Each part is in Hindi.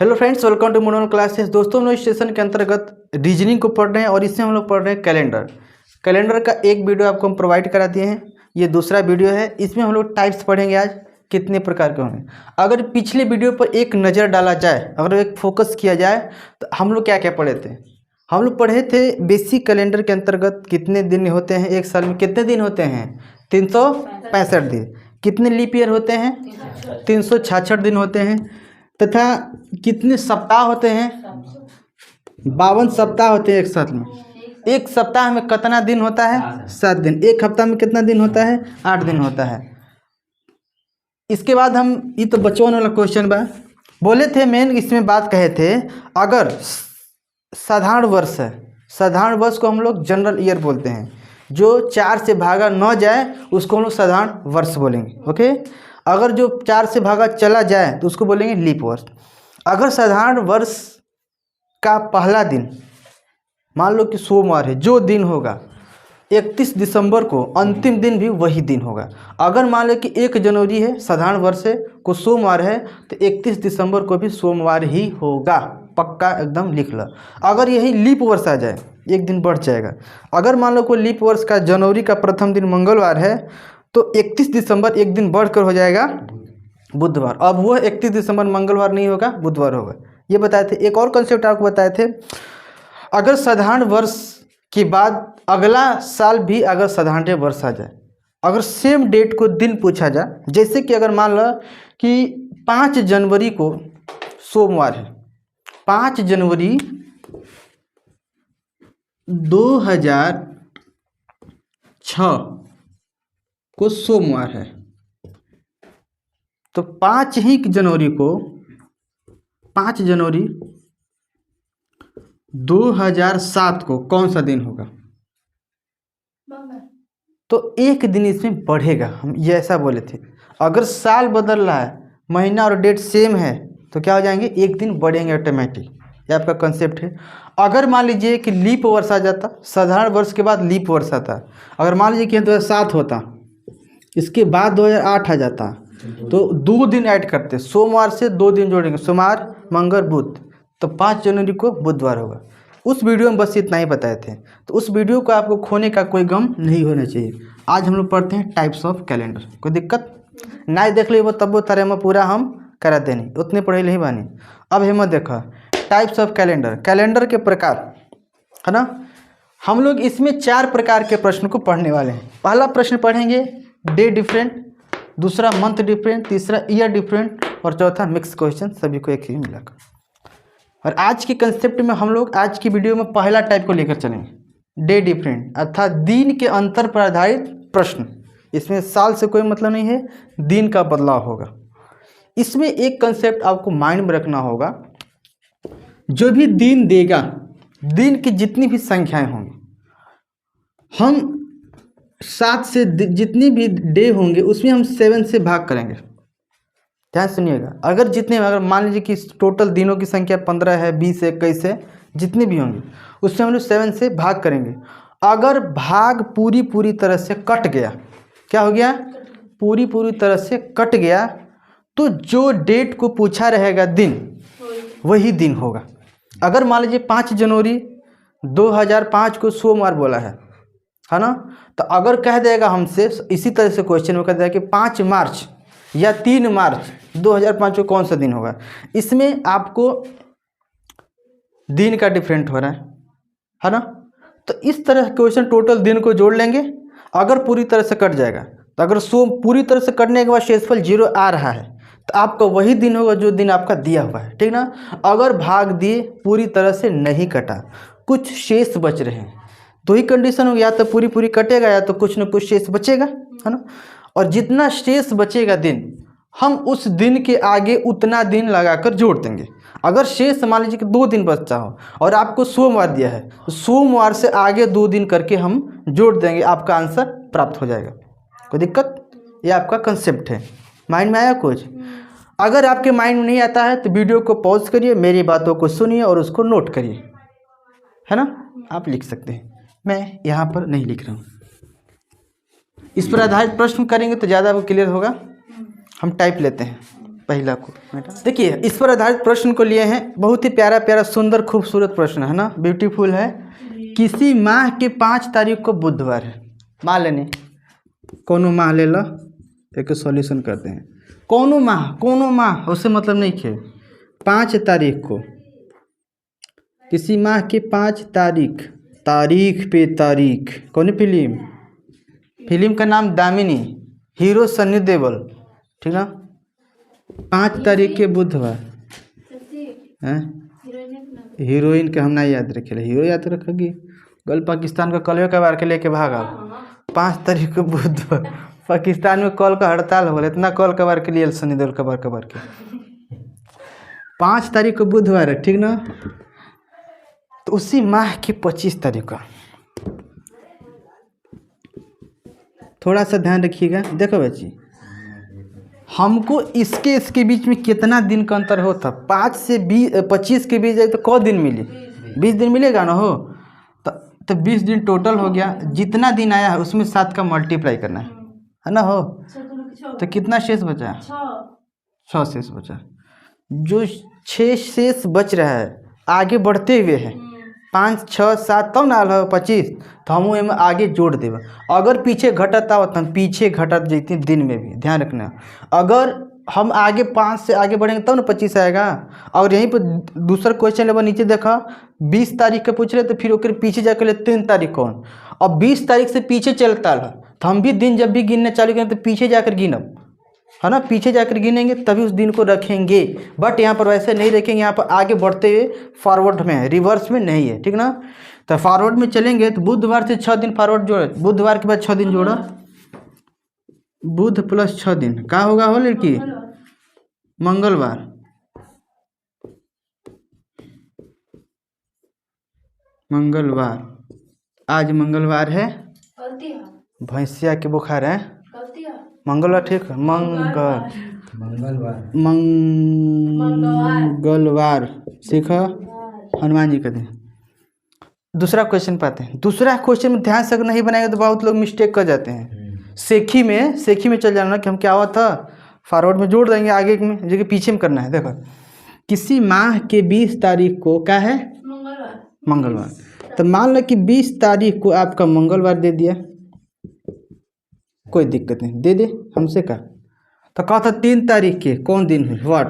हेलो फ्रेंड्स, वेलकम टू मोनोन क्लासेस। दोस्तों, हम लोग स्टेशन के अंतर्गत रीजनिंग को पढ़ रहे हैं और इसमें हम लोग पढ़ रहे हैं कैलेंडर का एक वीडियो आपको हम प्रोवाइड करा दिए हैं। ये दूसरा वीडियो है। इसमें हम लोग टाइप्स पढ़ेंगे आज कितने प्रकार के होंगे। अगर पिछले वीडियो पर एक नज़र डाला जाए, अगर एक फोकस किया जाए तो हम लोग क्या क्या पढ़े थे। हम लोग पढ़े थे बेसिक कैलेंडर के अंतर्गत कितने दिन होते हैं, एक साल में कितने दिन होते हैं 365 दिन। कितने लीप ईयर होते हैं 366 दिन होते हैं। तथा कितने सप्ताह होते हैं 52 सप्ताह होते हैं एक साल में। एक सप्ताह में कितना दिन होता है 7 दिन। एक हफ्ता में कितना दिन होता है 8 दिन होता है। इसके बाद हम ये तो बच्चों वाला क्वेश्चन बा बोले थे, मेन इसमें बात कहे थे, अगर साधारण वर्ष है, साधारण वर्ष को हम लोग जनरल ईयर बोलते हैं। जो 4 से भागा न जाए उसको हम लोग साधारण वर्ष बोलेंगे। ओके, अगर जो 4 से भागा चला जाए तो उसको बोलेंगे लीप वर्ष। अगर साधारण वर्ष का पहला दिन मान लो कि सोमवार है, जो दिन होगा 31 दिसंबर को अंतिम दिन भी वही दिन होगा। अगर मान लो कि 1 जनवरी है, साधारण वर्ष है को सोमवार है, तो 31 दिसंबर को भी सोमवार ही होगा। पक्का एकदम लिख लो। अगर यही लीप वर्ष आ जाए एक दिन बढ़ जाएगा। अगर मान लो कोई लीप वर्ष का जनवरी का प्रथम दिन मंगलवार है तो 31 दिसंबर एक दिन बढ़कर हो जाएगा बुधवार। अब वो 31 दिसंबर मंगलवार नहीं होगा, बुधवार होगा। ये बताए थे। एक और कंसेप्ट आपको बताए थे, अगर साधारण वर्ष के बाद अगला साल भी अगर साधारण वर्ष आ जाए, अगर सेम डेट को दिन पूछा जाए, जैसे कि अगर मान लो कि 5 जनवरी को सोमवार है, 5 जनवरी 2006 को सोमवार है, तो 5 जनवरी 2007 को कौन सा दिन होगा? तो एक दिन इसमें बढ़ेगा। हम ये ऐसा बोले थे। अगर साल बदल रहा है, महीना और डेट सेम है, तो क्या हो जाएंगे, एक दिन बढ़ेंगे ऑटोमेटिक। ये आपका कंसेप्ट है। अगर मान लीजिए कि लीप वर्ष आ जाता, साधारण वर्ष के बाद लीप वर्ष आता। अगर मान लीजिए कि 2007 होता, इसके बाद 2008 आ जाता, तो 2 दिन ऐड करते, सोमवार से 2 दिन जोड़ेंगे, सोमवार मंगल बुध, तो 5 जनवरी को बुधवार होगा। उस वीडियो में बस इतना ही बताए थे। तो उस वीडियो को आपको खोने का कोई गम नहीं होना चाहिए। आज हम लोग पढ़ते हैं टाइप्स ऑफ कैलेंडर। कोई दिक्कत ना देख ली वो तब वो तरह में पूरा हम करा देनी, उतने पढ़े नहीं बानी। अब हिम्मत देखा, टाइप्स ऑफ कैलेंडर, कैलेंडर के प्रकार है ना। हम लोग इसमें 4 प्रकार के प्रश्न को पढ़ने वाले हैं। पहला प्रश्न पढ़ेंगे डे डिफरेंट, दूसरा मंथ डिफरेंट, तीसरा ईयर डिफरेंट और चौथा मिक्स क्वेश्चन, सभी को एक ही मिलाकर। और आज के कंसेप्ट में हम लोग आज की वीडियो में पहला टाइप को लेकर चलेंगे, डे डिफरेंट, अर्थात दिन के अंतर पर आधारित प्रश्न। इसमें साल से कोई मतलब नहीं है, दिन का बदलाव होगा। इसमें एक कंसेप्ट आपको माइंड में रखना होगा, जो भी दिन देगा, दिन की जितनी भी संख्याएं होंगी, हम 7 से जितनी भी डे होंगे उसमें हम 7 से भाग करेंगे। ध्यान सुनिएगा। अगर मान लीजिए कि टोटल दिनों की संख्या 15 है, 20 है, 21 है, जितनी भी होंगी उसमें हम लोग 7 से भाग करेंगे। अगर भाग पूरी तरह से कट गया, क्या हो गया, पूरी तरह से कट गया, तो जो डेट को पूछा रहेगा दिन, वही दिन होगा। अगर मान लीजिए 5 जनवरी 2005 को सोमवार बोला है ना, तो अगर कह देगा हमसे इसी तरह से क्वेश्चन में कह देगा कि 5 मार्च या 3 मार्च 2005 को कौन सा दिन होगा, इसमें आपको दिन का डिफरेंट हो रहा है ना। तो इस तरह क्वेश्चन टोटल दिन को जोड़ लेंगे। अगर पूरी तरह से कट जाएगा, तो अगर पूरी तरह से कटने के बाद शेषफल 0 आ रहा है, तो आपका वही दिन होगा जो दिन आपका दिया हुआ है, ठीक ना। अगर भाग दिए पूरी तरह से नहीं कटा, कुछ शेष बच रहे हैं, दो ही कंडीशन होगी, या तो पूरी कटेगा या तो कुछ न कुछ शेष बचेगा, है ना। और जितना शेष बचेगा दिन, हम उस दिन के आगे उतना दिन लगाकर जोड़ देंगे। अगर शेष मान लीजिए कि 2 दिन बचता हो और आपको सोमवार दिया है, तो सोमवार से आगे 2 दिन करके हम जोड़ देंगे, आपका आंसर प्राप्त हो जाएगा। कोई दिक्कत? ये आपका कंसेप्ट है। माइंड में आया कुछ? अगर आपके माइंड में नहीं आता है तो वीडियो को पॉज करिए, मेरी बातों को सुनिए और उसको नोट करिए, है ना। आप लिख सकते हैं, मैं यहाँ पर नहीं लिख रहा हूँ। इस पर आधारित प्रश्न करेंगे तो ज़्यादा वो क्लियर होगा। हम टाइप लेते हैं। पहला को देखिए, इस पर आधारित प्रश्न को लिए हैं। बहुत ही प्यारा प्यारा सुंदर खूबसूरत प्रश्न है ना, ब्यूटीफुल है। किसी माह के 5 तारीख को बुधवार है, मान लेने कोनो माह ले लो, एक सॉल्यूशन करते हैं। कोनो माह उससे मतलब नहीं है। 5 तारीख को, किसी माह के 5 तारीख, तारीख पे तारीख, कौन फिल्म का नाम दामिनी, हीरो सन्नी देओल, ठीक ना। 5 तारीख के बुधवार हैं, हीरोइन के हम ना याद रखे, हीरो याद रखेगी। गल पाकिस्तान का कलवे कबार के लेके भागा। 5 तारीख को बुधवार, पाकिस्तान में कल का हड़ताल हो, इतना कल कबार के लिए सनी देओल कबार के 5 तारीख को बुधवार है, ठीक ना। तो उसी माह की 25 तारीख का थोड़ा सा ध्यान रखिएगा। देखो बच्ची, हमको इसके बीच में कितना दिन का अंतर होता, 5 से 25 के बीच जाए तो क दिन मिले, 20 दिन मिलेगा ना हो, तो 20 दिन टोटल हो गया। जितना दिन आया है उसमें 7 का मल्टीप्लाई करना है ना हो, तो कितना शेष बचा, 6 शेष बचा। जो 6 शेष बच रहा है आगे बढ़ते हुए है, 5 6 7 तब ना 25, तो हम एम आगे जोड़ देव। अगर पीछे घटता हो तो हम पीछे घटत जैते दिन में भी, ध्यान रखना। अगर हम आगे 5 से आगे बढ़ेंगे तब ना 25 आएगा। और यहीं पर दूसरा क्वेश्चन लेवल नीचे देखा, 20 तारीख के पूछ रहे, तो फिर ओकर पीछे जाकर ले 3 तारीख कौन, और 20 तारीख से पीछे चलता है, तो हम भी दिन जब भी गिनना चालू करें तो पीछे जाकर गिनब, है ना, पीछे जाकर गिनेंगे तभी उस दिन को रखेंगे। बट यहाँ पर वैसे नहीं रखेंगे, यहाँ पर आगे बढ़ते हुए फॉरवर्ड में है, रिवर्स में नहीं है, ठीक ना। तो फॉरवर्ड में चलेंगे तो बुधवार से 6 दिन फॉरवर्ड जोड़े, बुधवार के बाद 6 दिन जोड़ा, बुध प्लस 6 दिन क्या होगा हो लड़की, मंगलवार। आज मंगलवार है, भैंसिया के बुखार है, मंगलवार, ठीक है, मंगलवार सीखा, हनुमान जी का दिन। दूसरा क्वेश्चन पाते हैं। दूसरा क्वेश्चन में ध्यान से अगर नहीं बनाएंगे तो बहुत लोग मिस्टेक कर जाते हैं। सेखी में चल जाना कि हम क्या हुआ था, फॉरवर्ड में जोड़ देंगे, आगे में जो कि पीछे में करना है। देखो, किसी माह के 20 तारीख को क्या है, मंगलवार। तो मान लो कि 20 तारीख को आपका मंगलवार दे दिया, कोई दिक्कत नहीं, दे दे हमसे का। तो कहा था 3 तारीख के कौन दिन है, व्हाट।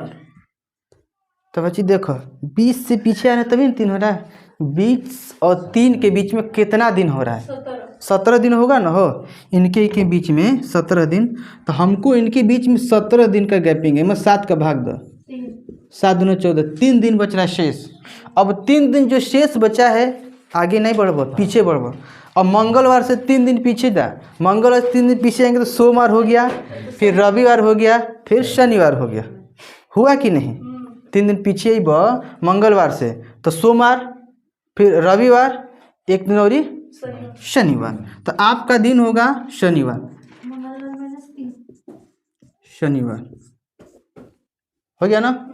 तो बच्ची देखो, 20 से पीछे आने तभी 3 हो रहा है, 20 और 3 के बीच में कितना दिन हो रहा है, 17 दिन होगा ना हो, इनके के बीच में 17 दिन। तो हमको इनके बीच में 17 दिन का गैपिंग है, मैं 7 का भाग दो, 7 दूनी 14, 3 दिन बच रहा है शेष। अब 3 दिन जो शेष बचा है, आगे नहीं बढ़बो, पीछे बढ़बो। और मंगलवार से 3 दिन पीछे जा, मंगलवार से 3 दिन पीछे जाएंगे तो सोमवार हो गया, फिर रविवार हो गया, फिर शनिवार हो गया, हुआ कि नहीं। 3 दिन पीछे ही मंगलवार से, तो सोमवार, फिर रविवार, एक दिन और शनिवार। तो आपका दिन होगा शनिवार हो गया ना।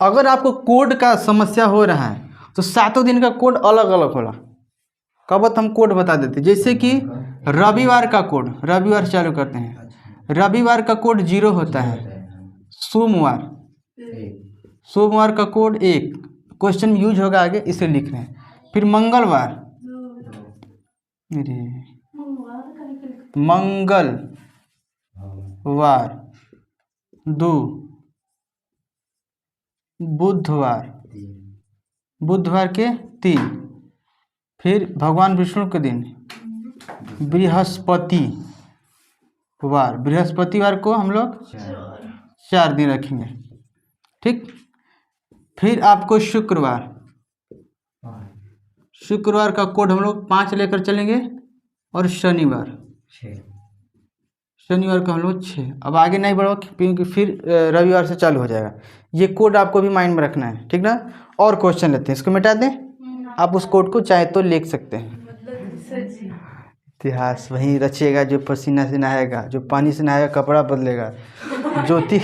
अगर आपको कोड का समस्या हो रहा है तो 7 दिन का कोड अलग अलग होला, कब हम कोड बता देते। जैसे कि रविवार का कोड, रविवार चालू करते हैं, रविवार का कोड 0 होता है, सोमवार का कोड 1, क्वेश्चन में यूज होगा आगे, इसे लिख रहे हैं। फिर मंगलवार, मंगलवार 2, बुधवार के 3, फिर भगवान विष्णु के दिन बृहस्पतिवार को हम लोग 4 दिन रखेंगे, ठीक। फिर आपको शुक्रवार का कोड हम लोग 5 लेकर चलेंगे, और शनिवार का हम लोग 6। अब आगे नहीं बढ़ो क्योंकि फिर रविवार से चालू हो जाएगा। ये कोड आपको भी माइंड में रखना है, ठीक ना। और क्वेश्चन लेते हैं, इसको मिटा दें, आप उस कोड को चाहे तो लिख सकते हैं। इतिहास वही रचिएगा जो पसीना से नहाएगा, जो पानी से नहाएगा कपड़ा बदलेगा, ज्योति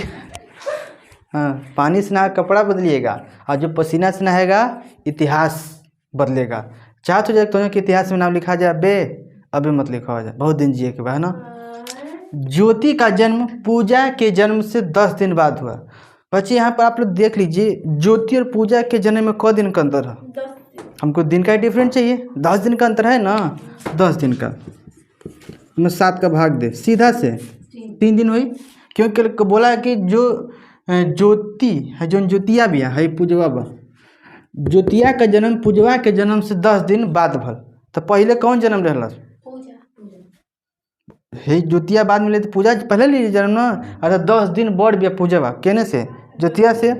पानी से नहाएगा कपड़ा बदलिएगा, और जो पसीना से नहाएगा इतिहास बदलेगा। चाह तो जाए तो कि इतिहास में नाम लिखा जाए, अबे मत लिखा हो जाए, बहुत दिन जिए के बाद, है ना। ज्योति का जन्म पूजा के जन्म से 10 दिन बाद हुआ। बच्चे यहाँ पर आप लोग देख लीजिए, ज्योति और पूजा के जन्म में क दिन का अंतर है? हमको दिन का डिफरेंट चाहिए, 10 दिन का अंतर है ना, 10 दिन का। मैं 7 का भाग दे सीधा से 3 दिन हुई, क्योंकि बोला है कि जो ज्योति है, जो ज्योतिया भी है पूजवा बा, ज्योतिया का जन्म पूजवा के जन्म से 10 दिन बाद भल। तो पहले कौन जन्म रहला? हे ज्योतिया बाद में ले तो पूजा पहले ले जन्म ना। अरे 10 दिन बढ़ गया पूजवा केने से? ज्योतिया से।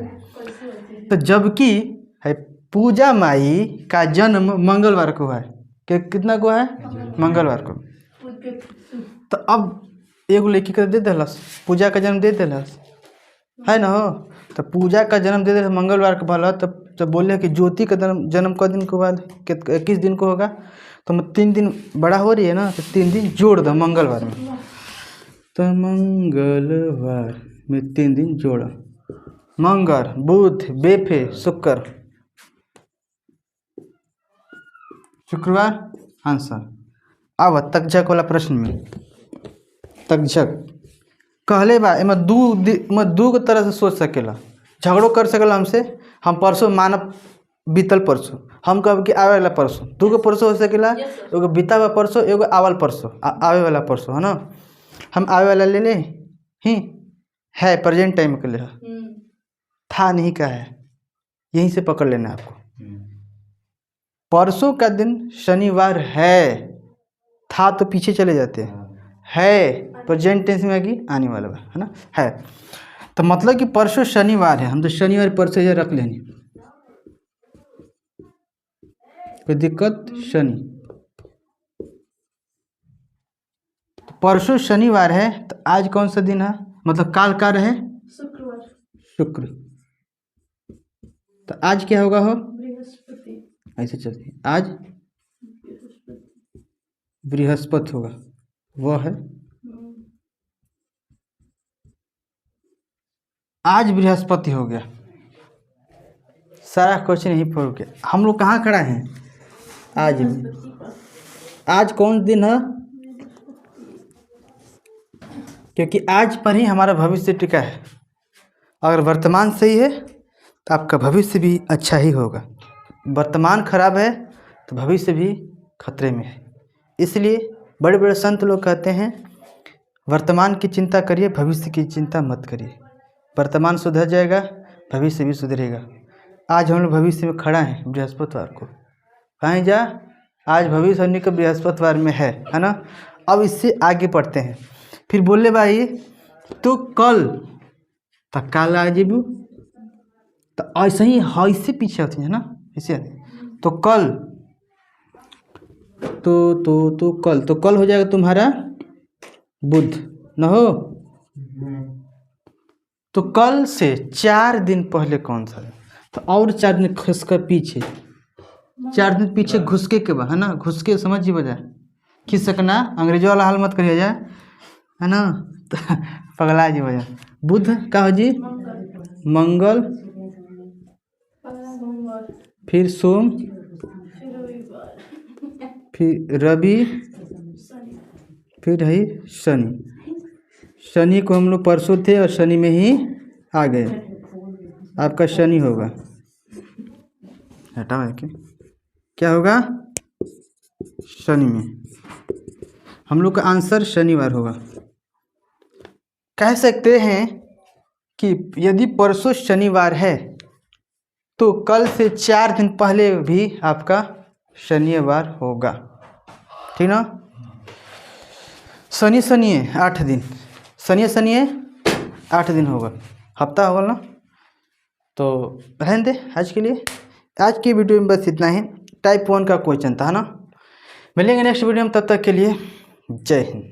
तो जबकि है पूजा माई का जन्म मंगलवार को है। कितना को है? मंगलवार को। तो अब एगो लड़की का दे दिलस, पूजा का जन्म दे दिलस, है ना हो? तो पूजा का जन्म दे दिलस मंगलवार को भला। तब बोले कि ज्योति का जन्म क दिन के बाद 21 दिन को होगा। तो 3 दिन बड़ा हो रही है ना, तो 3 दिन जोड़ दो मंगलवार में। तो मंगलवार में 3 दिन जोड़ा, मंगल बुध बेफे शुक्र, शुक्रवार आंसर। अब तकझक वाला प्रश्न में तकझक कहले बा एमा दू को तरह से सोच सकेला, झगड़ो कर सकेला हमसे। हम परसों मानव बीतल परसों, हम कब कि आवे वाला परसों, 2 गो परसों हो सकेला, एगो बीता हुआ परसों, एगो आवल परसों, आवे वाला परसों, है ना। हम आवे वाला ले ले ही है, प्रेजेंट टाइम के लिए था नहीं का है, यहीं से पकड़ लेना आपको। परसों का दिन शनिवार है, था तो पीछे चले जाते है, प्रेजेंट टेंस में आगे आने वाला है ना, है। तो मतलब कि परसों शनिवार है, हम तो शनिवार परसों ये रख लेंगे, कोई दिक्कत? शनि, तो परसों शनिवार है, तो आज कौन सा दिन है? मतलब काल का रहे शुक्रवार, शुक्र। तो आज क्या होगा? हो ऐसे चलती, आज बृहस्पति होगा, वह है आज बृहस्पति हो गया। सारा क्वेश्चन यहीं पर हो गया। हम लोग कहाँ खड़ा हैं? आज में। आज कौन दिन है? क्योंकि आज पर ही हमारा भविष्य टिका है। अगर वर्तमान सही है तो आपका भविष्य भी अच्छा ही होगा। वर्तमान खराब है तो भविष्य भी खतरे में है। इसलिए बड़े बड़े संत लोग कहते हैं, वर्तमान की चिंता करिए, भविष्य की चिंता मत करिए। वर्तमान सुधर जाएगा, भविष्य भी सुधरेगा। आज हम लोग भविष्य में खड़ा हैं बृहस्पतिवार को। कहीं जा, आज भविष्य होने का बृहस्पतिवार में है ना। अब इससे आगे पढ़ते हैं। फिर बोले भाई तो कल तक काल आ जेबू, तो ऐसे ही ऐसे पीछे होती है ना, ऐसे। तो कल तो कल हो जाएगा तुम्हारा बुध न हो। तो कल से 4 दिन पहले कौन सा है? तो और 4 दिन घुस कर पीछे, 4 दिन पीछे घुसके के बाद, है ना। घुसके समझिए बजाय खिसकना, अंग्रेजी वाला हाल मत करिए जाए, है ना। तो पगला जी वजह। बुध का हो जी? मंगल, फिर सोम, फिर रवि, फिर है शनि। शनि को हम लोग परसों थे और शनि में ही आ गए। आपका शनि होगा, हटा है क्या होगा? शनि में हम लोग का आंसर शनिवार होगा। कह सकते हैं कि यदि परसों शनिवार है तो कल से 4 दिन पहले भी आपका शनिवार होगा, ठीक ना। शनि 8 दिन, शनि 8 दिन होगा, हफ्ता होगा ना। तो रहने दे आज के लिए। आज की वीडियो में बस इतना ही। टाइप 1 का क्वेश्चन था ना। मिलेंगे नेक्स्ट वीडियो में, तब तक के लिए जय हिंद।